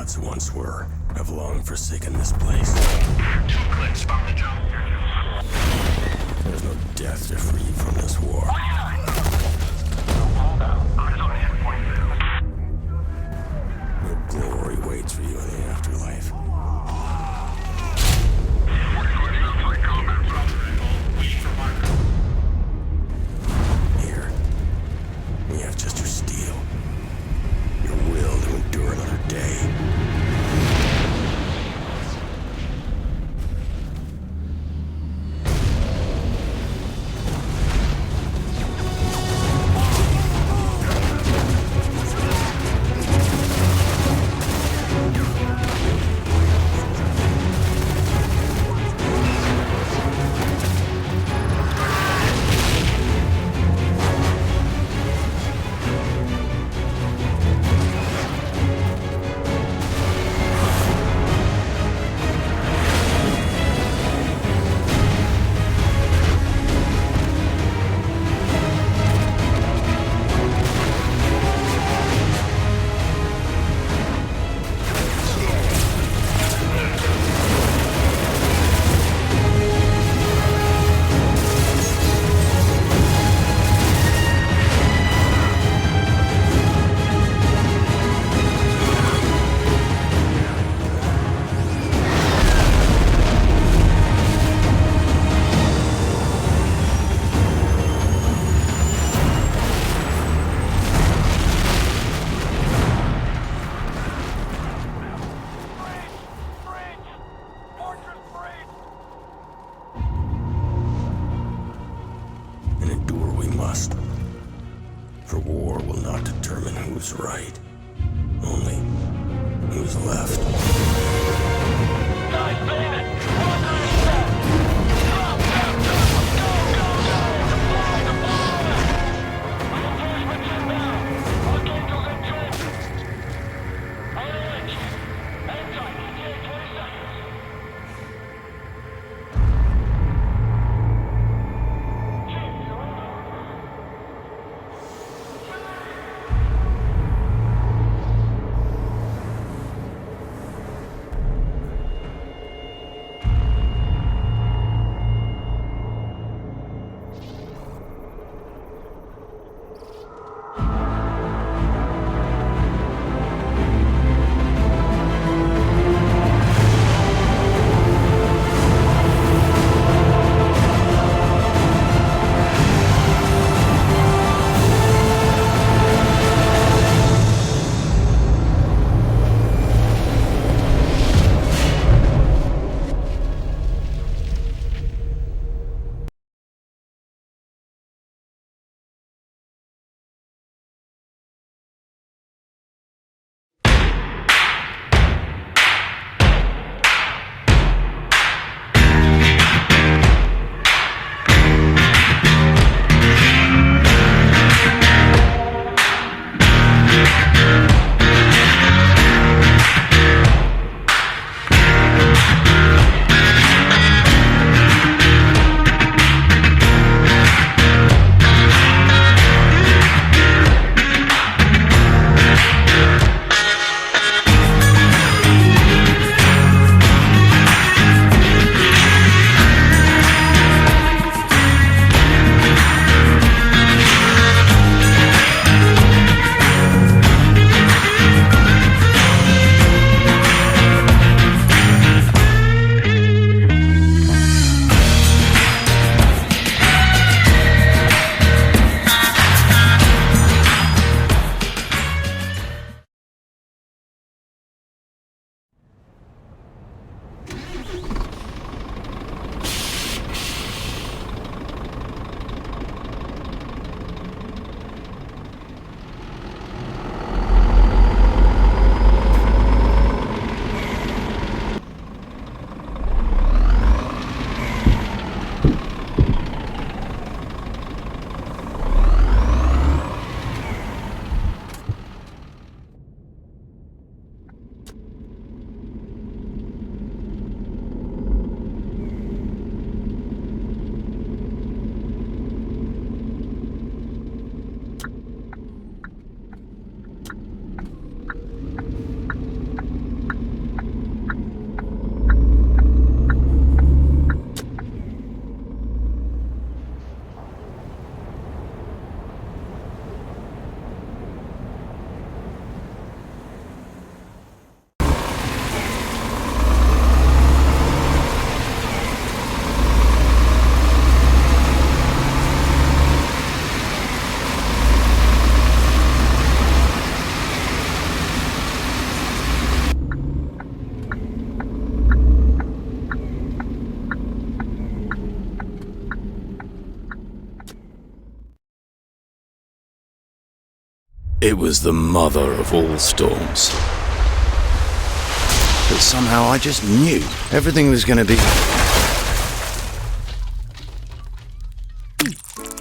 gods once were have long forsaken this place. 2 clicks from the jump. There's no death to free you from this war. No glory waits for you in the afterlife. Here, we have just your steel. Your will to endure another day. And endure we must. For war will not determine who's right, only who's left. It was the mother of all storms. But somehow I just knew everything was going to be...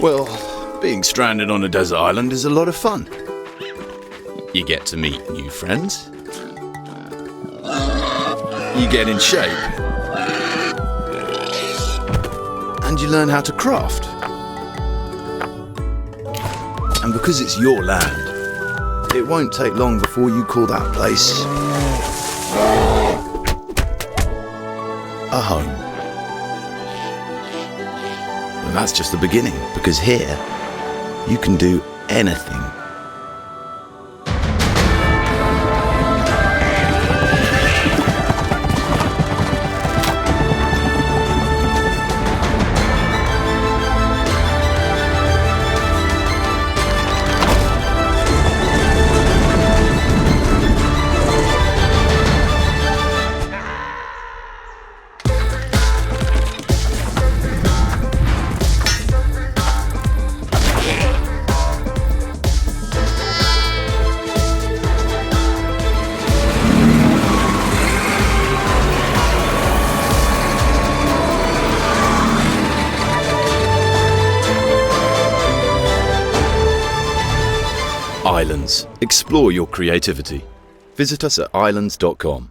Well, being stranded on a desert island is a lot of fun. You get to meet new friends. You get in shape. And you learn how to craft. And because it's your land, it won't take long before you call that place a home. And that's just the beginning, because here you can do anything. Ylands. Explore your creativity. Visit us at ylands.com.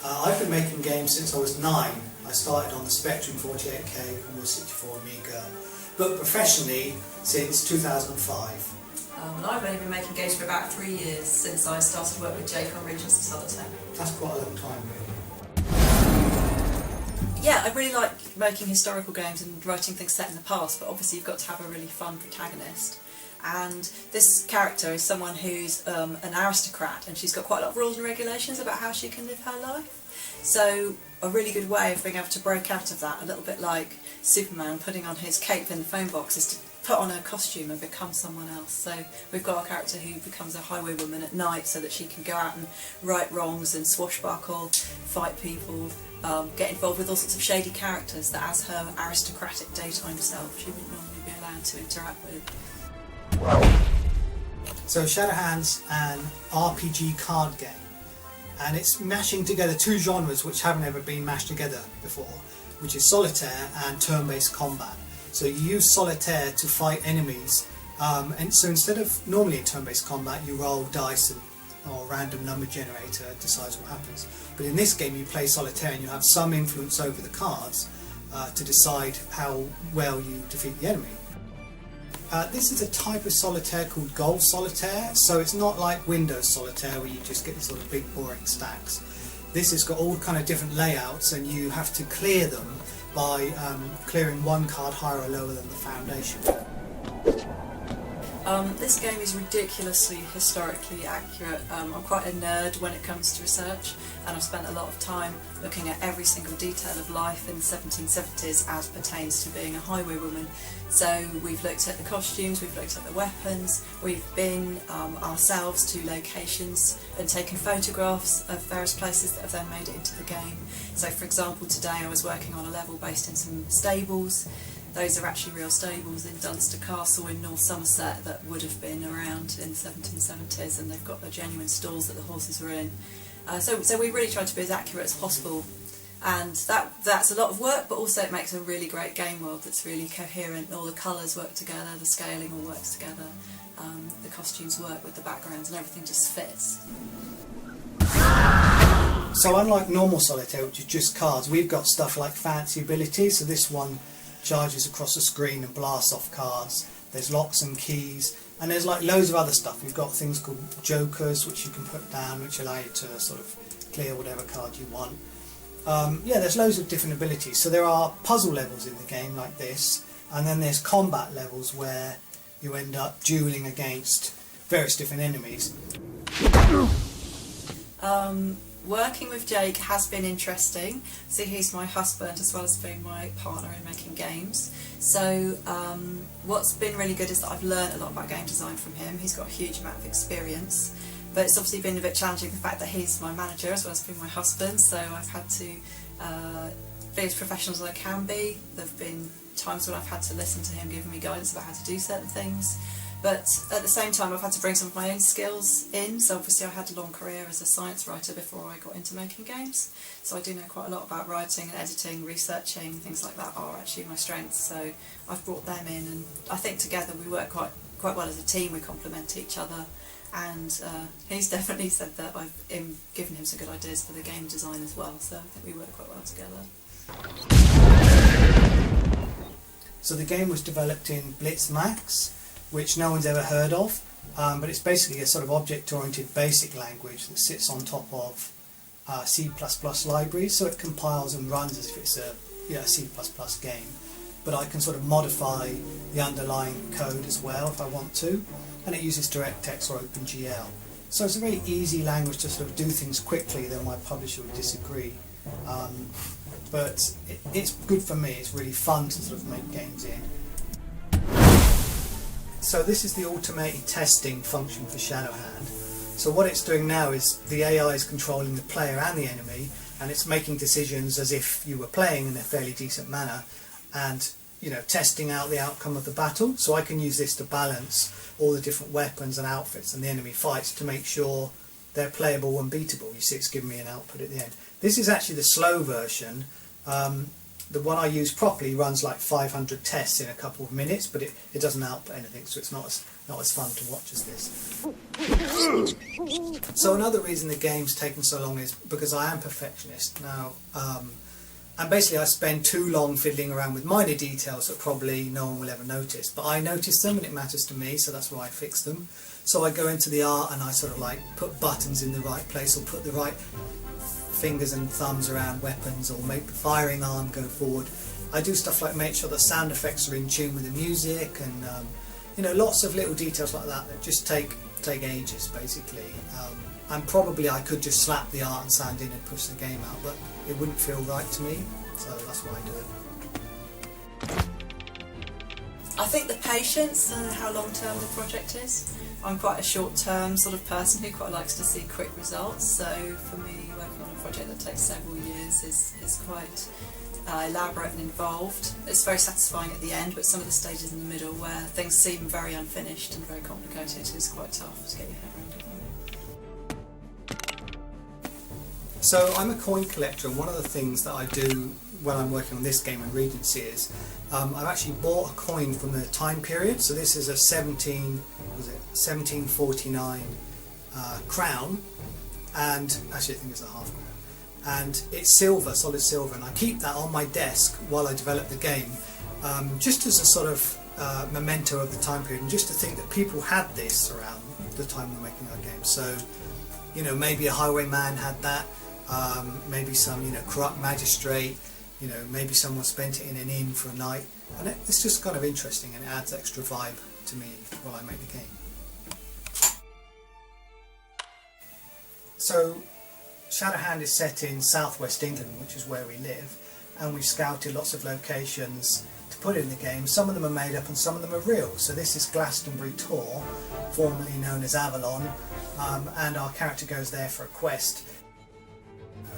I've been making games since I was 9. I started on the Spectrum 48K and 64 Amiga, but professionally since 2005. And I've only been making games for about 3 years since I started work with Jake on Regions of Solitaire. That's quite a long time, really. Yeah, I really like making historical games and writing things set in the past, but obviously you've got to have a really fun protagonist. And this character is someone who's an aristocrat, and she's got quite a lot of rules and regulations about how she can live her life. So a really good way of being able to break out of that, a little bit like Superman putting on his cape in the phone box, is to put on a costume and become someone else. So we've got a character who becomes a highwaywoman at night so that she can go out and right wrongs and swashbuckle, fight people, get involved with all sorts of shady characters that as her aristocratic daytime self she wouldn't normally be allowed to interact with. So Shadowhand's an RPG card game, and it's mashing together two genres which haven't ever been mashed together before, which is solitaire and turn-based combat. So you use solitaire to fight enemies, and so instead of normally in turn-based combat you roll dice or a random number generator decides what happens. But in this game you play solitaire and you have some influence over the cards to decide how well you defeat the enemy. This is a type of solitaire called goal solitaire, so it's not like Windows solitaire where you just get these sort of big boring stacks. This has got all kind of different layouts and you have to clear them by clearing one card higher or lower than the foundation. This game is ridiculously historically accurate. I'm quite a nerd when it comes to research, and I've spent a lot of time looking at every single detail of life in the 1770s as pertains to being a highwaywoman. So we've looked at the costumes, we've looked at the weapons, we've been ourselves to locations and taken photographs of various places that have then made it into the game. So for example, today I was working on a level based in some stables. Those are actually real stables in Dunster Castle in North Somerset that would have been around in the 1770s, and they've got the genuine stalls that the horses were in. So we really tried to be as accurate as possible, and that's a lot of work, but also it makes a really great game world that's really coherent. All the colours work together, the scaling all works together, the costumes work with the backgrounds, and everything just fits. So unlike normal solitaire, which is just cards, we've got stuff like fancy abilities. So this one charges across the screen and blasts off cards. There's locks and keys, and there's like loads of other stuff. We've got things called jokers which you can put down, which allow you to sort of clear whatever card you want. Yeah, there's loads of different abilities. So there are puzzle levels in the game like this, and then there's combat levels where you end up dueling against various different enemies. Working with Jake has been interesting. So he's my husband as well as being my partner in making games. So what's been really good is that I've learned a lot about game design from him. He's got a huge amount of experience, but it's obviously been a bit challenging the fact that he's my manager as well as being my husband, so I've had to be as professional as I can be. There have been times when I've had to listen to him giving me guidance about how to do certain things. But at the same time I've had to bring some of my own skills in, so obviously I had a long career as a science writer before I got into making games, so I do know quite a lot about writing and editing, researching, things like that are actually my strengths, so I've brought them in, and I think together we work quite well as a team. We complement each other, and he's definitely said that I've given him some good ideas for the game design as well, so I think we work quite well together. So the game was developed in Blitz Max, which no one's ever heard of, but it's basically a sort of object-oriented basic language that sits on top of C++ libraries, so it compiles and runs as if it's a C++ game, but I can sort of modify the underlying code as well if I want to, and it uses DirectX or OpenGL. So it's a very easy language to sort of do things quickly, though my publisher would disagree. But it's good for me, it's really fun to sort of make games in. So this is the automated testing function for Shadowhand. So what it's doing now is the AI is controlling the player and the enemy, and it's making decisions as if you were playing in a fairly decent manner, and testing out the outcome of the battle. So I can use this to balance all the different weapons and outfits and the enemy fights to make sure they're playable and beatable. You see it's giving me an output at the end. This is actually the slow version. The one I use properly runs like 500 tests in a couple of minutes, but it doesn't output anything, so it's not not as fun to watch as this. So another reason the game's taken so long is because I am perfectionist now, and basically I spend too long fiddling around with minor details that probably no one will ever notice, but I notice them and it matters to me, so that's why I fix them. So I go into the art and I sort of like put buttons in the right place, or put the right fingers and thumbs around weapons, or make the firing arm go forward. I do stuff like make sure the sound effects are in tune with the music, and you know, lots of little details like that that just take ages basically. And probably I could just slap the art and sound in and push the game out, but it wouldn't feel right to me, so that's why I do it. I think the patience and how long term the project is. I'm quite a short term sort of person who quite likes to see quick results, so for me working on a project that takes several years is quite elaborate and involved. It's very satisfying at the end, but some of the stages in the middle where things seem very unfinished and very complicated is quite tough to get your head around it. So I'm a coin collector, and one of the things that I do when I'm working on this game in Regency is I've actually bought a coin from the time period. So this is a 1749 crown, and actually I think it's a half crown, and it's silver, solid silver, and I keep that on my desk while I develop the game, just as a sort of memento of the time period, and just to think that people had this around the time we're making our game. So, you know, maybe a highwayman had that, maybe some, you know, corrupt magistrate, you know, maybe someone spent it in an inn for a night, and it's just kind of interesting, and it adds extra vibe to me while I make the game. So Shadowhand is set in southwest England, which is where we live, and we've scouted lots of locations to put in the game. Some of them are made up and some of them are real. So this is Glastonbury Tor, formerly known as Avalon, and our character goes there for a quest.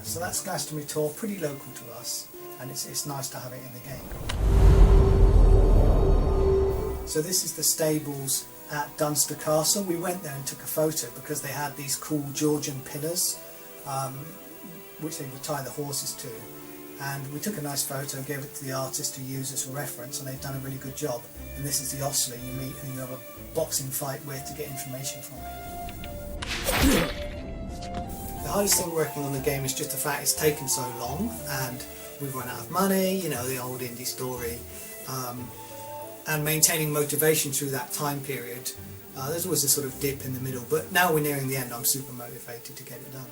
So that's Glastonbury Tor, pretty local to us, and it's nice to have it in the game. So this is the stables at Dunster Castle. We went there and took a photo because they had these cool Georgian pillars which they would tie the horses to, and we took a nice photo, gave it to the artist to use as a reference, and they've done a really good job. And this is the ostler you meet who you have a boxing fight with to get information from. The hardest thing working on the game is just the fact it's taken so long, and we've run out of money, you know, the old indie story, and maintaining motivation through that time period. There's always a sort of dip in the middle, but now we're nearing the end, I'm super motivated to get it done.